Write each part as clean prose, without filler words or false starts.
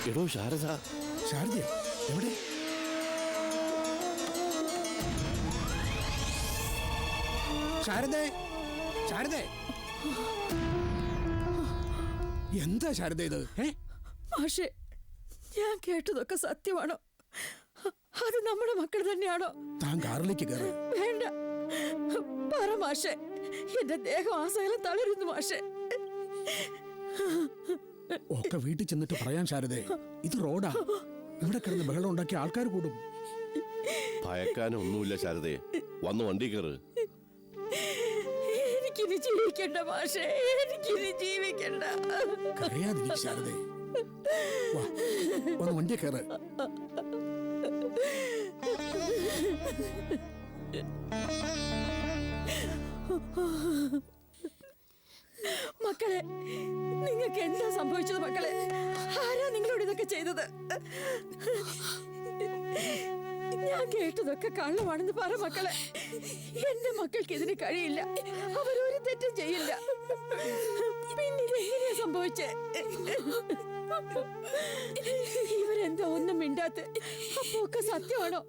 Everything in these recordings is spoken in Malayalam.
എടോ ശാരദ. ശാരദ എവിടെ? ശാരദ, ശാരദ, എന്താ ശാരദ ഇത്? മാഷേ, ഞാൻ കേട്ടതൊക്കെ സത്യമാണോ? അത് നമ്മുടെ മക്കൾ തന്നെയാണോ? താൻ കാറിലേക്ക് കയറി. വേണ്ട, പറ മാഷേ. എന്റെ ദേഹം ആസകലം തളരുന്നു മാഷേ. ഒക്കെ വീട്ടിൽ ചെന്നിട്ട് പറയാൻ ശാരദേ. ഇത് റോഡാ, ഇവിടെ കിടന്ന് ബഹളം ഉണ്ടാക്കി ആൾക്കാർ കൂടും. ഭയക്കാനൊന്നുമില്ല ശാരദേ, വന്ന് വണ്ടി കയറ്. എനിക്കിനി ജീവിക്കണ്ട മാഷേ, എനിക്കിനി ജീവിക്കണ്ട. കരയാതിരിക്കും ശാരദേ. വന്ന് വണ്ടി കയറ്. മക്കളെ, നിങ്ങൾക്ക് എന്താ സംഭവിച്ചത് മക്കളെ? ആരാ നിങ്ങളോട് ഇതൊക്കെ ചെയ്തത്? ഞാൻ കേട്ടതൊക്കെ കള്ളമാണെന്ന് പറ മക്കളെ. എന്റെ മക്കൾക്ക് ഇതിന് കഴിയില്ല, അവരൊരു തെറ്റും ചെയ്യില്ല. പിന്നെ ഇതെങ്ങനെയാ സംഭവിച്ചേ? ഇവരെന്താ ഒന്നും മിണ്ടാത്ത? അപ്പൊ ഒക്കെ സത്യമാണോ?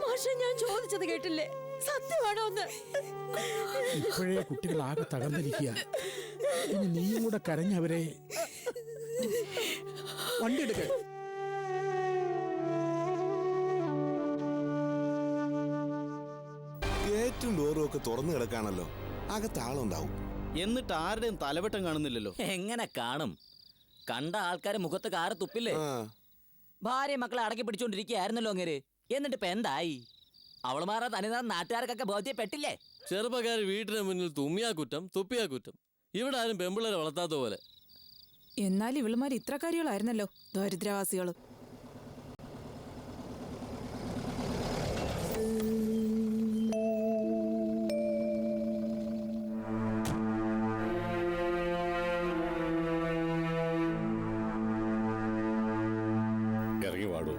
മാഷ, ഞാൻ ചോദിച്ചത് കേട്ടില്ലേ? സത്യമാണോ ഒന്ന്? ഇപ്പോഴേ കുട്ടികൾ ആകെ തകർന്നിരിക്കുക. ഇനി നീയും കൂടെ കരഞ്ഞവരെ. വണ്ടി എടുക്ക. ഗേറ്റും ഡോറും ഒക്കെ തുറന്നു കിടക്കാണല്ലോ, അകത്താളുണ്ടാവും. എന്നിട്ട് ആരുടെയും തലവട്ടം കാണുന്നില്ലല്ലോ. എങ്ങനെ കാണും? കണ്ട ആൾക്കാരെ മുഖത്ത് കാറ് തുപ്പില്ലേ? ഭാര്യ മക്കളെ അടക്കി പിടിച്ചോണ്ടിരിക്കുകയായിരുന്നല്ലോ അങ്ങേര്. എന്നിട്ട് ഇപ്പൊ എന്തായി? അവളുമാരെ തനിതാ നാട്ടുകാർക്കൊക്കെ ബോധ്യപ്പെട്ടില്ലേ? ചെറുപ്പക്കാർ വീട്ടിന് മുന്നിൽ തുമ്മിയാ കുറ്റം, തുപ്പിയാ കുറ്റം. ഇവിടെ ആരും പെമ്പിള്ളേരെ വളർത്താത്ത പോലെ. എന്നാൽ ഇവളുമാർ ഇത്ര കാര്യങ്ങളായിരുന്നല്ലോ, ദരിദ്രവാസികള്. ഇറങ്ങി വാടൂ.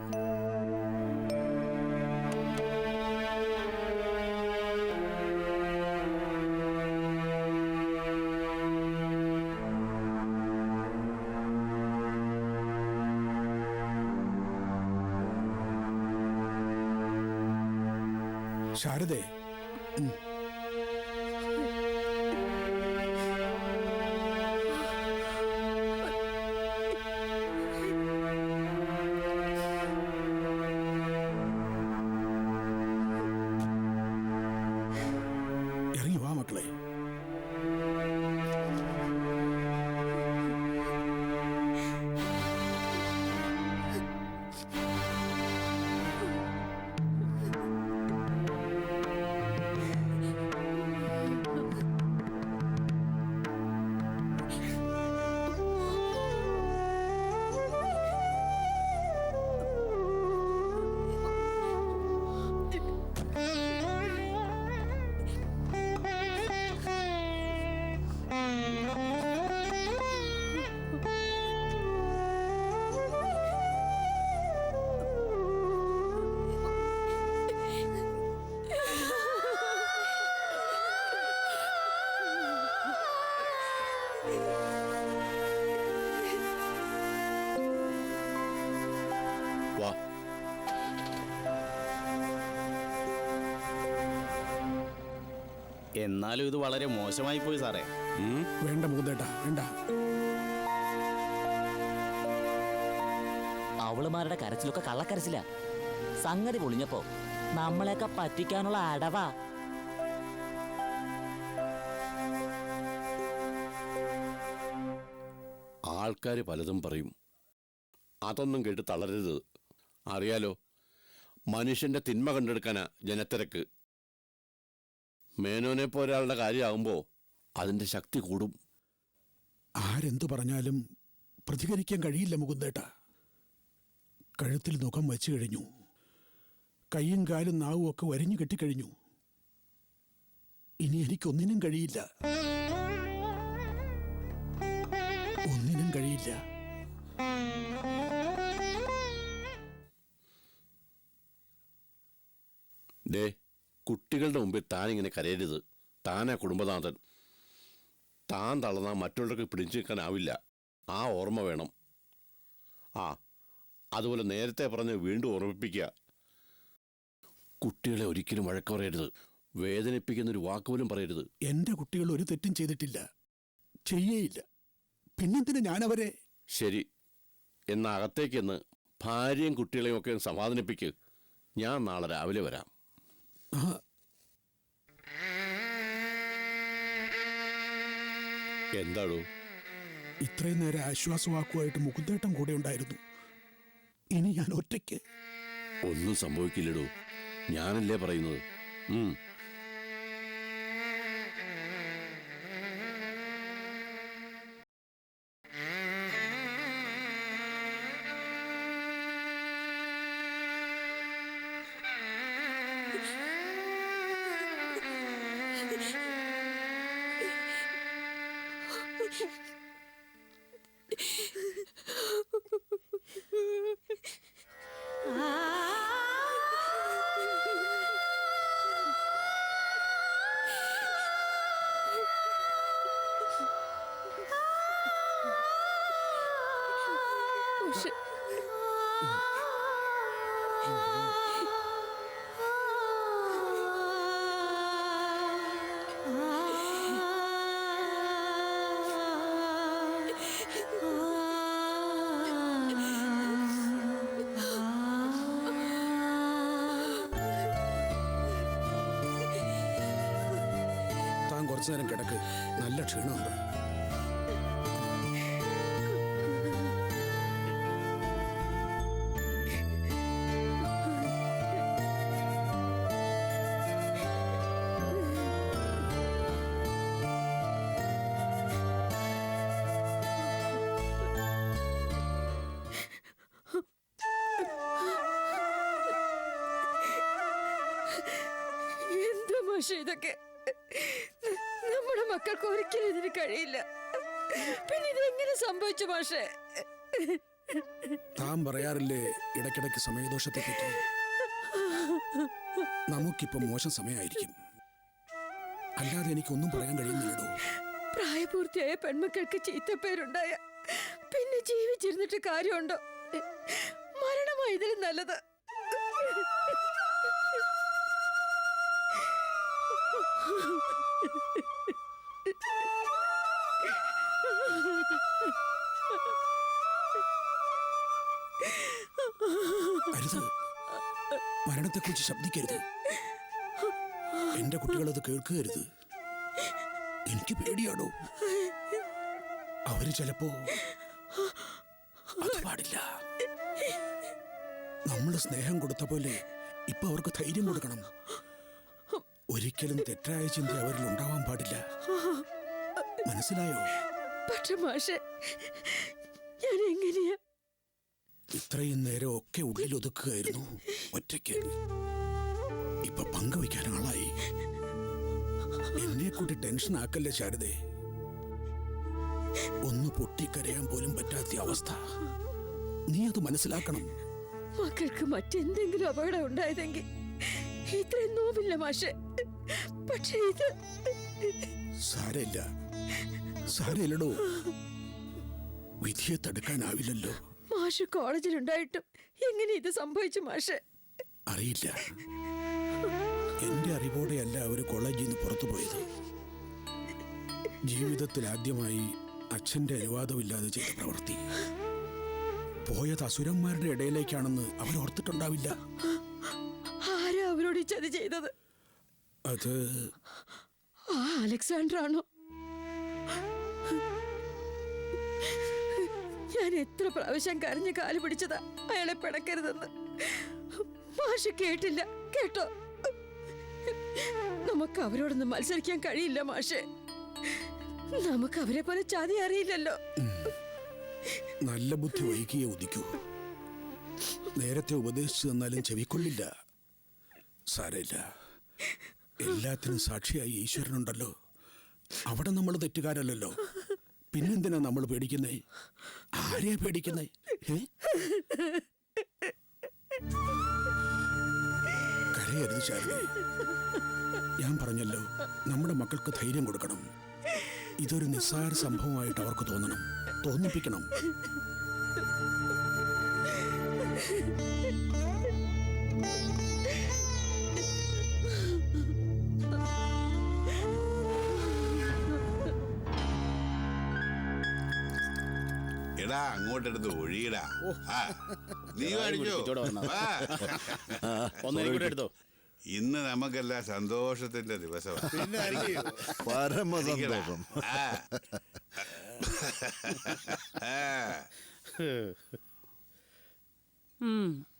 ശാരദേ, ഇറങ്ങി വാ മക്കളെ. വാ. എന്നാലും ഇത് വളരെ മോശമായി പോയി സാറേ. വേണ്ട മുകുന്ദേട്ടാ, വേണ്ട. അവളുമാരുടെ കരച്ചിലൊക്കെ കള്ളക്കരച്ചില്ല. സംഗതി പൊളിഞ്ഞപ്പോ നമ്മളെയൊക്കെ പറ്റിക്കാനുള്ള അടവാ. ആൾക്കാർ പലതും പറയും, അതൊന്നും കേട്ട് തളരരുത്. അറിയാലോ, മനുഷ്യന്റെ തിന്മ കണ്ടെടുക്കാനാ ജനത്തിരക്ക്. മേനോനെ പോരാളുടെ കാര്യമാകുമ്പോൾ അതിന്റെ ശക്തി കൂടും. ആരെന്തു പറഞ്ഞാലും പ്രതികരിക്കാൻ കഴിയില്ല മുകുന്ദേട്ടാ. കഴുത്തിൽ മുഖം വച്ചു കഴിഞ്ഞു. കൈയും കാലും നാവും ഒക്കെ വരിഞ്ഞു കെട്ടിക്കഴിഞ്ഞു. ഇനി എനിക്കൊന്നിനും കഴിയില്ല, ഒന്നിനും കഴിയില്ല. ദേ, കുട്ടികളുടെ മുമ്പിൽ താനിങ്ങനെ കരയരുത്. താനാ കുടുംബനാഥൻ. താൻ തളർന്നാൽ മറ്റുള്ളവർക്ക് പിടിച്ചു നിൽക്കാനാവില്ല. ആ ഓർമ്മ വേണം. ആ, അതുപോലെ നേരത്തെ പറഞ്ഞ് വീണ്ടും ഓർമ്മിപ്പിക്കുക. കുട്ടികളെ ഒരിക്കലും വഴക്ക് പറയരുത്. വേദനിപ്പിക്കുന്നൊരു വാക്കുപോലും പറയരുത്. എന്റെ കുട്ടികൾ ഒരു തെറ്റും ചെയ്തിട്ടില്ല, ചെയ്യേയില്ല. പിന്നെന്തിന് ഞാനവരെ? ശരി, എന്നാ അകത്തേക്കെന്ന് ഭാര്യയും കുട്ടികളെയും ഒക്കെ സമാധാനിപ്പിക്ക്. ഞാൻ നാളെ രാവിലെ വരാം. എന്താടോ? ഇത്രയും നേരം ആശ്വാസവാക്കുമായിട്ട് മുകുന്ദേട്ടൻ കൂടെ ഉണ്ടായിരുന്നു. ഇനി ഞാൻ ഒറ്റയ്ക്ക്. ഒന്നും സംഭവിക്കില്ലടോ, ഞാനല്ലേ പറയുന്നത്. താൻ കുറച്ചു നേരം കിടക്ക്, നല്ല ക്ഷീണമുണ്ട്. എന്താ മാഷേ ഇതൊക്കെ? നമ്മുടെ മക്കൾക്ക് ഒരിക്കലും ഇതിന് കഴിയില്ല. പിന്നെ ഇതെങ്ങനെ സംഭവിച്ചു മാഷേ? താൻ പറയാറില്ലേ ഇടയ്ക്കിടയ്ക്ക് സമയദോഷത്തെ പറ്റി? നമുക്കിപ്പം മോശം സമയമായിരിക്കും, അല്ലാതെ എനിക്കൊന്നും പറയാൻ കഴിയുന്നില്ലടോ. പ്രായപൂർത്തിയായ പെൺമക്കൾക്ക് ചീത്തപ്പേരുണ്ടായ പിന്നെ ജീവിച്ചിരുന്നിട്ട് കാര്യമുണ്ടോ? മരണമായി ഇതിലും നല്ലത്. അരുത്, മരണത്തെക്കുറിച്ച് ശബ്ദിക്കരുത്. എന്റെ കുട്ടികളത് കേൾക്കരുത്. എനിക്ക് പേടിയാടോ. അവര് ചിലപ്പോ അത് പാടില്ല. നമ്മള് സ്നേഹം കൊടുത്ത പോലെ ഇപ്പൊ അവർക്ക് ധൈര്യം കൊടുക്കണം. ഒരിക്കലും തെറ്റായ ചിന്ത അവരിൽ ഉണ്ടാവാൻ പാടില്ല. മനസ്സിലായോ? പക്ഷെ മാഷെ, ഞാൻ എങ്ങനെയാ? ഇത്രയും നേരം ഒക്കെ ഉള്ളിൽ ഒതുക്കുകയായിരുന്നു, ഒറ്റയ്ക്ക്. ഇപ്പൊ പങ്കുവയ്ക്കാൻ ആളായി. എന്നെ കൂട്ടി ടെൻഷൻ ആക്കല്ലേ ശാരദേ. ഒന്ന് പൊട്ടിക്കരയാൻ പോലും പറ്റാത്ത അവസ്ഥ. നീ അത് മനസ്സിലാക്കണം. മക്കൾക്ക് മറ്റെന്തെങ്കിലും അപകടം ഉണ്ടായതെങ്കിൽ ഇത്രയും നോവില്ല മാഷെ. പക്ഷെ ഇത് സാരമില്ല, സാരയില്ലടോ, വിധിയെ തടുക്കാനാവില്ലല്ലോ. മാഷ് കോളേജിലുണ്ടായിട്ടും എങ്ങനെ ഇത് സംഭവിച്ചു മാഷ്? അറിയില്ല. എന്റെ അറിവോടെയല്ല അവർ കോളേജിൽ നിന്ന് പുറത്തു പോയത്. ജീവിതത്തിൽ ആദ്യമായി അച്ഛന്റെ അനുവാദമില്ലാതെ ചെയ്ത പ്രവൃത്തി. പോയത് അസുരന്മാരുടെ ഇടയിലേക്കാണെന്ന് അവർ ഓർത്തിട്ടുണ്ടാവില്ല. ആരാ അവരോട് ഈ ചതി ചെയ്തത്? അത് ആ അലക്സാണ്ടർ ആണോ? ഞാൻ എത്ര പ്രാവശ്യം കരഞ്ഞ് കാല് പിടിച്ചതാ അയാളെ പിടക്കരുതെന്ന്. മാഷ് കേട്ടില്ല. കേട്ടോ? നമുക്ക് അവരോടൊന്നും മത്സരിക്കാൻ കഴിയില്ല മാഷെ. നമുക്ക് അവരെ പോലെ ചതി അറിയില്ലല്ലോ. നല്ല ബുദ്ധി വൈകിയേ ഉദിക്കൂ. നേരത്തെ ഉപദേശിച്ചു തന്നാലും ചെവിക്കൊള്ളില്ല. സാരമില്ല, എല്ലാത്തിനും സാക്ഷിയായി ഈശ്വരനുണ്ടല്ലോ. അവിടെ നമ്മൾ തെറ്റുകാരല്ലോ. പിന്നെന്തിനാ നമ്മൾ പേടിക്കുന്നേ? ആരെയാ പേടിക്കുന്നേ? കരയരുത് ശാരദേ. ഞാൻ പറഞ്ഞല്ലോ, നമ്മുടെ മക്കൾക്ക് ധൈര്യം കൊടുക്കണം. ഇതൊരു നിസ്സാര സംഭവമായിട്ട് അവർക്ക് തോന്നണം, തോന്നിപ്പിക്കണം. എടാ അങ്ങോട്ടെടുത്ത് ഒഴിയടാ. നീ കാണിച്ചോ? എടുത്തോ. ഇന്ന് നമുക്കെല്ലാം സന്തോഷത്തിന്റെ ദിവസമാണ്. പരമസന്തോഷം.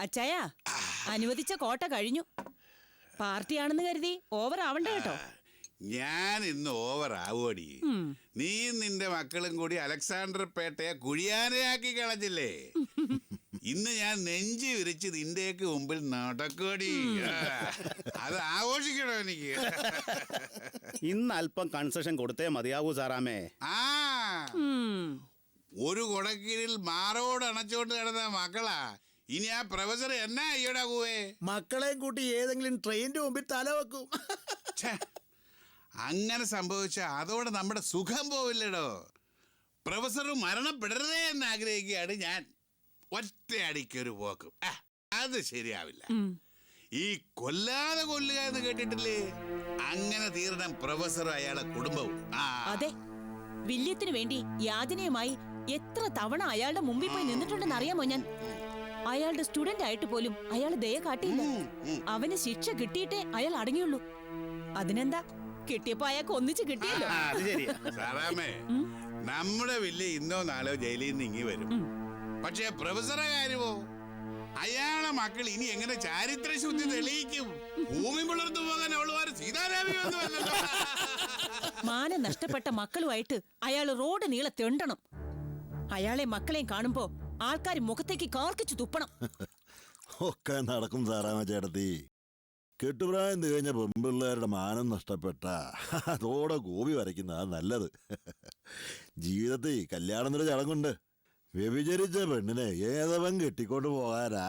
അച്ചായ, അനുവദിച്ച കോട്ട കഴിഞ്ഞു. പാർട്ടിയാണെന്ന് കരുതി ഓവർ ആവണ്ട കേട്ടോ. ഞാൻ ഇന്ന് ഓവർ ആവോടി. നീയും നിന്റെ മക്കളും കൂടി അലക്സാണ്ടർ പേട്ടയെ കുഴിയാനയാക്കി കളഞ്ഞില്ലേ? ഇന്ന് ഞാൻ നെഞ്ചി വിരിച്ച് നിന്റെയൊക്കെ മുമ്പിൽ നടക്കോടി. അത് ആഘോഷിക്കണോ എനിക്ക്? ഇന്ന് അല്പം കൺസെഷൻ കൊടുത്തേ മതിയാവൂ സാറാമേ. ആ ഒരു കൊടക്കീഴിൽ മാറോട് അണച്ചോണ്ട് കിടന്ന മക്കളാ. ഇനി ആ പ്രൊഫസർ എന്നാ അയ്യടാ കൂവേ? മക്കളെയും കൂട്ടി ഏതെങ്കിലും ട്രെയിനിന്റെ മുമ്പിൽ തല വെക്കും. അങ്ങനെ സംഭവിച്ച അതോടെ നമ്മുടെ സുഖം പോവില്ലടോ. പ്രൊഫസർ മരണപ്പെടരുതേ എന്ന് ആഗ്രഹിക്കുകയാണ് ഞാൻ. ഒറ്റയടിക്കൊരു പോക്കും അത് ശരിയാവില്ല. ഈ കൊല്ലാതെ കൊല്ലുക എന്ന് കേട്ടിട്ടില്ലേ? അങ്ങനെ തീരണം പ്രൊഫസറും അയാളെ കുടുംബവും. അതെ, വില്യത്തിനു വേണ്ടി യാതനയുമായി എത്ര തവണ അയാളുടെ മുമ്പിൽ പോയി നിന്നിട്ടുണ്ടെന്ന് അറിയാമോ ഞാൻ? അയാളുടെ സ്റ്റുഡന്റ് ആയിട്ട് പോലും അയാൾ ദയ കാട്ടിയില്ല. അവന് ശിക്ഷ കിട്ടിയിട്ടേ അയാൾ അടങ്ങിയുള്ളൂ. അതിനെന്താ, കിട്ടിയപ്പോ അയാൾക്ക് ഒന്നിച്ച് കിട്ടിയല്ലോ. സാറാമേ, നമ്മുടെ വില്ല് ഇന്നോ നാളോ ജയിലിൽ നിന്ന് ഇങ്ങി വരും. പക്ഷേ പ്രൊഫസറെ കാര്യമോ? അയാളെ മക്കൾ ഇനി എങ്ങനെ ചാരിത്ര ശുദ്ധി തെളിയിക്കും? ഭൂമി പുലർത്തു പോകാൻ അവളുമാർ സീതാരാമി വന്നുവല്ലോ. മാനം നഷ്ടപ്പെട്ട മക്കളുമായിട്ട് അയാൾ റോഡ് നീളെ തെണ്ടണം. അയാളെ മക്കളെയും കാണുമ്പോ ആൾക്കാർ മുഖത്തേക്ക് കാർക്കിച്ചു തുപ്പണം. ഒക്കെ നടക്കും സാറാമ ചേട്ടത്തി. കെട്ടുപ്രായം തികഞ്ഞ പെൺപിള്ളേരുടെ മാനം നഷ്ടപ്പെട്ട അതോടെ ഗോപി വരയ്ക്കുന്നതാ നല്ലത്. ജീവിതത്തിൽ കല്യാണത്തിന് ചടങ്ങുണ്ട്. വ്യഭിചരിച്ച പെണ്ണിനെ ഏതവൻ കെട്ടിക്കൊണ്ട് പോകാനാ?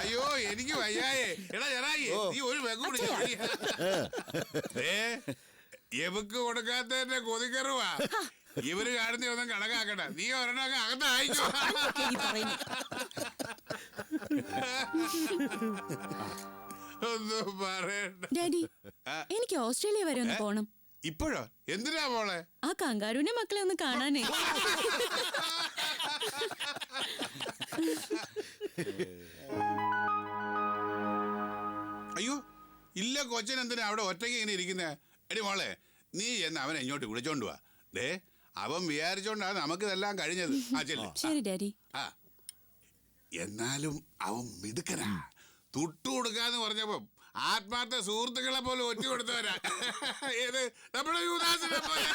അയ്യോ എനിക്ക് വയ്യായേ. എടാ ചെറായി, നീ ഒരു വെക്കൂടി എവക്ക് കൊടുക്കാത്തതിന്റെ കൊതിക്കറുവാ. ഇവര് കാണുന്ന ഒന്നും കണക്കാക്കണ്ട. നീ ഒരെണ്ണം അകത്തായിക്കോ. ഒന്നും പറയണ്ട. ഡാഡി, എനിക്ക് ഓസ്ട്രേലിയ വരെ ഒന്ന് പോണം. ഇപ്പോഴോ? എന്തിനാ മോളെ? ആ കങ്കാരുവിന്റെ മക്കളെ ഒന്ന് കാണാനേ. അയ്യോ ഇല്ല, കൊച്ചൻ എന്തിനാ അവിടെ ഒറ്റയ്ക്ക് ഇങ്ങനെ ഇരിക്കുന്നേ? എടി മോളെ, നീ എന്ന് അവനെ ഇങ്ങോട്ട് വിളിച്ചോണ്ട് വാ. ദേ, അവൻ വിചാരിച്ചോണ്ടാണ് നമുക്ക് ഇതെല്ലാം കഴിഞ്ഞത്. ശരി ഡാഡി. എന്നാലും അവൻ മിടുക്കനാ. തുട്ടു കൊടുക്കാന്ന് പറഞ്ഞപ്പോ ആത്മാർത്ഥ സുഹൃത്തുക്കളെ പോലെ ഒറ്റ കൊടുത്തവരാ. ഏത് നമ്മുടെ യുവദാസിനെ പോലെ.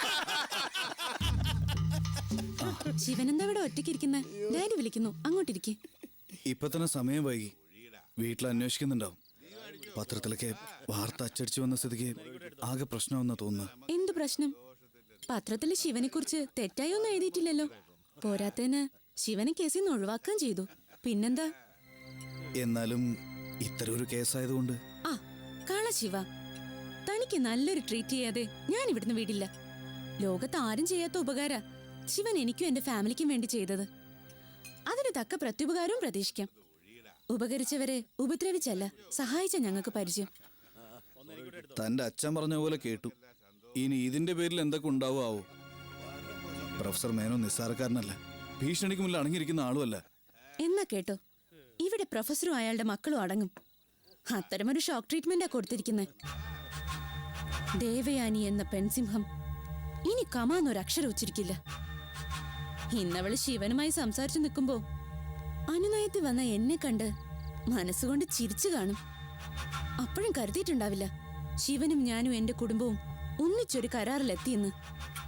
ശിവനെന്താ ഇവിടെ ഒറ്റയ്ക്കിരിക്കുന്നേ? ഡാഡി വിളിക്കുന്നു, അങ്ങോട്ടിരിക്കെ. ഇപ്പൊ തന്നെ സമയം വൈകി. വീട്ടിൽ അന്വേഷിക്കുന്നുണ്ടാവും. പത്രത്തിലൊക്കെ വാർത്ത അച്ചടിച്ചു വന്ന സ്ഥിതിക്ക് ആകെ പ്രശ്നമെന്നാ തോന്നുന്നു. എന്തു പ്രശ്നം? പത്രത്തില് ശിവനെ കുറിച്ച് തെറ്റായി ഒന്നും എഴുതിയിട്ടില്ലല്ലോ. പോരാത്തതിന് ശിവനെ കേസിൽ നിന്ന് ഒഴിവാക്കുകയും ചെയ്തു. പിന്നെന്താ? എന്നാലും ഇത്തരം ഒരു കേസായതുകൊണ്ട്. ആ കള ശിവ, തനിക്ക് നല്ലൊരു ട്രീറ്റ് ചെയ്യാതെ ഞാൻ ഇവിടുന്ന് വിടില്ല. ലോകത്ത് ആരും ചെയ്യാത്ത ഉപകാര ശിവൻ എനിക്കും എന്റെ ഫാമിലിക്കും വേണ്ടി ചെയ്തത്. അതിന് തക്ക പ്രത്യുപകാരവും പ്രതീക്ഷിക്കാം. ഉപകരിച്ചവരെ ഉപദ്രവിച്ചല്ല, സഹായിച്ച ഞങ്ങൾക്ക് പരിചയം. തന്റെ അച്ഛൻ പറഞ്ഞ പോലെ കേട്ടു. ഇനി ഇതിന്റെ പേരിൽ എന്തൊക്കെ ഉണ്ടാവുമോ? പ്രൊഫസർ മേനോ നിസ്സാരക്കാരനല്ല, ഭീഷണിക്കുമില്ല അടങ്ങിയിരിക്കുന്ന ആളുമല്ല. എന്നാ കേട്ടോ, ഇവിടെ പ്രൊഫസറും അയാളുടെ മക്കളും അടങ്ങും. അത്തരമൊരു ഷോക്ക് ട്രീറ്റ്മെന്റാ കൊടുത്തിരിക്കുന്നത്. ദേവയാനി എന്ന പെൺസിംഹം ഇനി കമാന്നൊരക്ഷരം ഉച്ചരിക്കില്ല. ഇന്നവള് ശിവനുമായി സംസാരിച്ചു നിൽക്കുമ്പോ അനുനയത്തിൽ വന്ന എന്നെ കണ്ട് മനസ്സുകൊണ്ട് ചിരിച്ചു കാണും. അപ്പോഴും കരുതിയിട്ടുണ്ടാവില്ല ശിവനും ഞാനും എന്റെ കുടുംബവും ഒന്നിച്ചൊരു കരാറിലെത്തിയെന്ന്.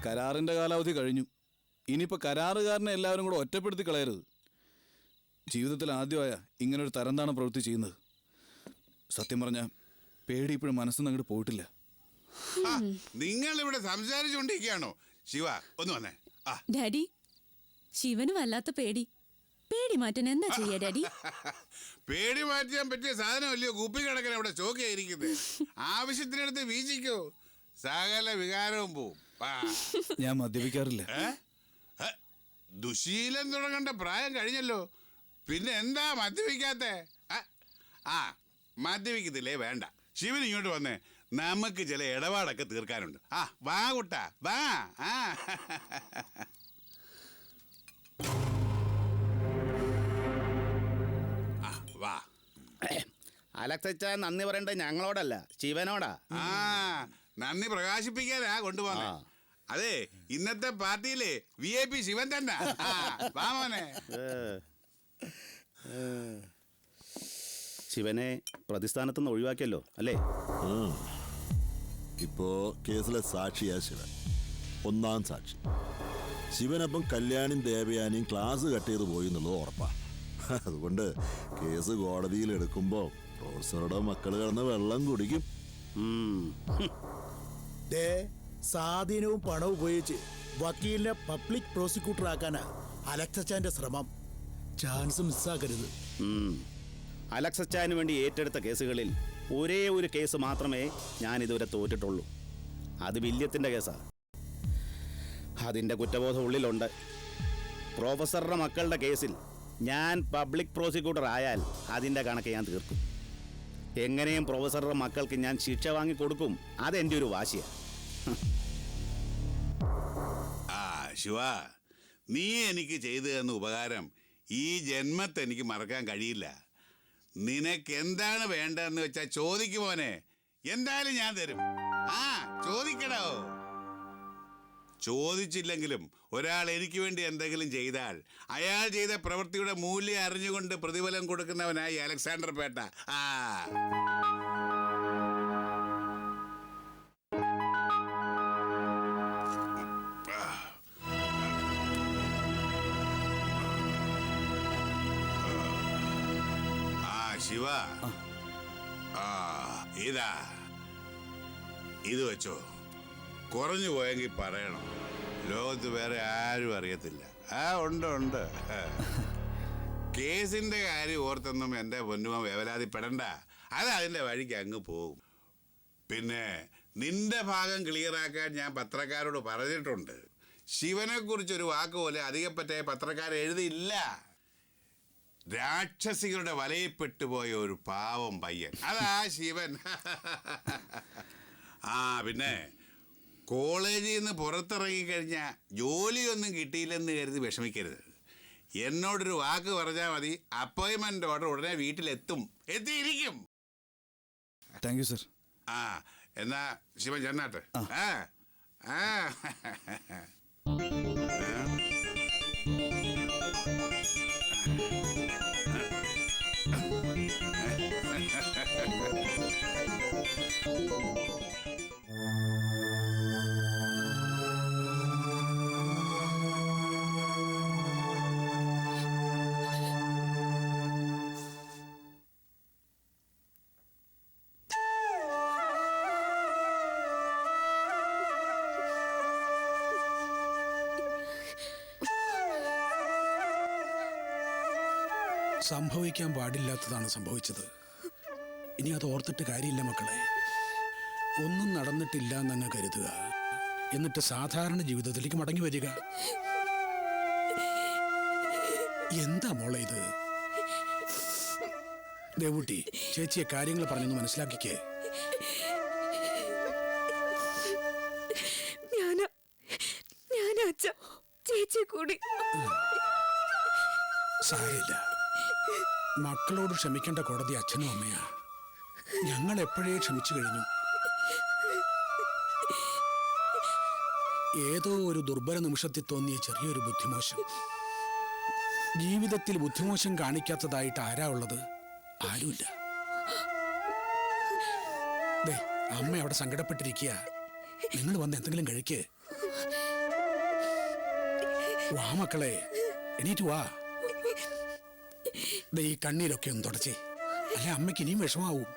കരാറിന്റെ കാലാവധി കഴിഞ്ഞു. ഇനിയിപ്പോ കരാറുകാരനെ എല്ലാവരും കൂടെ ഒറ്റപ്പെടുത്തി കളയരുത്. ജീവിതത്തിൽ ആദ്യമായ ഇങ്ങനൊരു തരംതാണ് പ്രവൃത്തി ചെയ്യുന്നത്. സത്യം പറഞ്ഞ പേടി ഇപ്പോഴും മനസ്സിൽ നിന്ന് അങ്ങോട്ട് പോയിട്ടില്ല. നിങ്ങൾ ഇവിടെ സംസാരിച്ചുകൊണ്ടിരിക്കുകയാണോ? ശിവ ഒന്ന് വന്നേ. ഡാഡി, ശിവന് വല്ലാത്ത പേടി. പേടി മാറ്റാൻ എന്താ ചെയ്യാ ഡാഡി? പേടി മാറ്റാൻ പറ്റിയ സാധനമല്ലയോ കുപ്പി കിടക്കണ അവിടെ ചോക്കിയായിരിക്കുന്നത്. ആവശ്യത്തിനടുത്ത് വീശിക്കോ, സകല വികാരവും പോവും. ഞാൻ മദ്യപിക്കാറില്ല. ദുശീലം തുടങ്ങേണ്ട പ്രായം കഴിഞ്ഞല്ലോ, പിന്നെ എന്താ മദ്യപിക്കാത്ത? മദ്യപിക്കത്തില്ലേ? വേണ്ട. ശിവൻ ഇങ്ങോട്ട് വന്നേ, നമുക്ക് ചില ഇടപാടൊക്കെ തീർക്കാനുണ്ട്. വാ കുട്ടാ വാ. വാ. അലക്സച്ച നന്ദി പറയണ്ടേ ഞങ്ങളോടല്ല, ശിവനോടാ. നന്ദി പ്രകാശിപ്പിക്കാനാ കൊണ്ടുപോന്നെ. അതെ, ഇന്നത്തെ പാർട്ടിയിലെ VIP ശിവൻ തന്നെ. വാ മോനെ. ശിവനെ പ്രതിസ്ഥാനത്തുനിന്ന് ഒഴിവാക്കിയല്ലോ അല്ലേ? ഇപ്പോ കേസിലെ സാക്ഷിയാ ശിവൻ, ഒന്നാം സാക്ഷി. ശിവനപ്പം കല്യാണിയും ദേവയാനിയും ക്ലാസ് കട്ട് ചെയ്ത് പോയി എന്നുള്ളത് ഉറപ്പാ. അതുകൊണ്ട് കേസ് കോടതിയിൽ എടുക്കുമ്പോ പ്രൊഫസറുടെ മക്കൾ കിടന്ന് വെള്ളം കുടിക്കും. സ്വാധീനവും പണവും ഉപയോഗിച്ച് വക്കീലിനെ പബ്ലിക് പ്രോസിക്യൂട്ടർ ആക്കാനാ അലക്സച്ചാന്റെ ശ്രമം. ചാൻസ് മിസ്സാക്കരുത്. അലക്സച്ചാന് വേണ്ടി ഏറ്റെടുത്ത കേസുകളിൽ ഒരേ ഒരു കേസ് മാത്രമേ ഞാൻ ഇതുവരെ തോറ്റിട്ടുള്ളൂ. അത് വില്യത്തിൻ്റെ കേസാണ്. അതിൻ്റെ കുറ്റബോധം ഉള്ളിലുണ്ട്. പ്രൊഫസറുടെ മക്കളുടെ കേസിൽ ഞാൻ പബ്ലിക് പ്രോസിക്യൂട്ടർ ആയാൽ അതിൻ്റെ കണക്ക് ഞാൻ തീർക്കും. എങ്ങനെയും പ്രൊഫസറുടെ മക്കൾക്ക് ഞാൻ ശിക്ഷ വാങ്ങിക്കൊടുക്കും. അതെൻ്റെ ഒരു വാശിയാണ്. ശിവ, നീ എനിക്ക് ചെയ്തു തന്ന ഉപകാരം ഈ ജന്മത്തെ എനിക്ക് മറക്കാൻ കഴിയില്ല. നിനക്ക് എന്താണ് വേണ്ടതെന്ന് വെച്ചാൽ ചോദിക്കുമോനെ, എന്തായാലും ഞാൻ തരും. ചോദിക്കടോ. ചോദിച്ചില്ലെങ്കിലും ഒരാൾ എനിക്ക് വേണ്ടി എന്തെങ്കിലും ചെയ്താൽ അയാൾ ചെയ്ത പ്രവൃത്തിയുടെ മൂല്യം അറിഞ്ഞുകൊണ്ട് പ്രതിഫലം കൊടുക്കുന്നവനായി അലക്സാണ്ടർ പേട്ട. ശിവ, ഇതാ ഇത് വെച്ചോ. കുറഞ്ഞു പോയെങ്കിൽ പറയണം, ലോകത്ത് വേറെ ആരും അറിയത്തില്ല. ഉണ്ട്. കേസിന്റെ കാര്യം ഓർത്തൊന്നും എൻ്റെ പൊന്നുമ വേവലാതിപ്പെടണ്ട. അത് അതിൻ്റെ വഴിക്ക് അങ്ങ് പോകും. പിന്നെ നിന്റെ ഭാഗം ക്ലിയറാക്കാൻ ഞാൻ പത്രക്കാരോട് പറഞ്ഞിട്ടുണ്ട്. ശിവനെ കുറിച്ചൊരു വാക്ക് പോലെ അധികപ്പറ്റേ പത്രക്കാർ എഴുതിയില്ല. രാക്ഷസികളുടെ വലയിൽപ്പെട്ടുപോയ ഒരു പാവം പയ്യൻ, അതാ ശിവൻ. പിന്നെ കോളേജിൽ നിന്ന് പുറത്തിറങ്ങിക്കഴിഞ്ഞാൽ ജോലിയൊന്നും കിട്ടിയില്ലെന്ന് കരുതി വിഷമിക്കരുത്. എന്നോടൊരു വാക്ക് പറഞ്ഞാൽ മതി, അപ്പോയിൻമെന്റ് ഓർഡർ ഉടനെ വീട്ടിലെത്തും, എത്തിയിരിക്കും. Thank you sir. എന്നാ ശിവൻ ചെന്നാട്ടെ. സംഭവിക്കാൻ പാടില്ലാത്തതാണ് സംഭവിച്ചത്. ഇനി അത് ഓർത്തിട്ട് കാര്യമില്ല മക്കളെ. ഒന്നും നടന്നിട്ടില്ല എന്നങ്ങ് കരുതുക. എന്നിട്ട് സാധാരണ ജീവിതത്തിലേക്ക് മടങ്ങി വരിക. എന്താ മോളെ ഇത്? ദേവൂട്ടി, ചേച്ചിയെ കാര്യങ്ങൾ പറഞ്ഞൊന്ന് മനസ്സിലാക്കിക്കേ. ചേച്ചി കൂടി സാരമില്ല. മക്കളോട് ക്ഷമിക്കേണ്ട കോടതി അച്ഛനും അമ്മയാ. ഞങ്ങൾ എപ്പോഴേ ക്ഷമിച്ചു കഴിഞ്ഞു. ഏതോ ഒരു ദുർബല നിമിഷത്തിൽ തോന്നിയ ചെറിയൊരു ബുദ്ധിമോശം. ജീവിതത്തിൽ ബുദ്ധിമോശം കാണിക്കാത്തതായിട്ട് ആരാ ഉള്ളത്? ആരുമില്ല. ദേ, അമ്മ അവിടെ സങ്കടപ്പെട്ടിരിക്കുക. നിങ്ങൾ വന്ന് എന്തെങ്കിലും കഴിക്ക്. വാ മക്കളെ, എണീറ്റ് വാ. ദേ, ഈ കണ്ണീരൊക്കെ ഒന്ന് തുടച്ചേ. അല്ലെ അമ്മയ്ക്ക് ഇനിയും വിഷമാവും.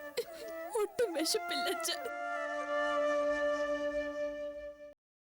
ഒട്ടും വിശപ്പില്ല.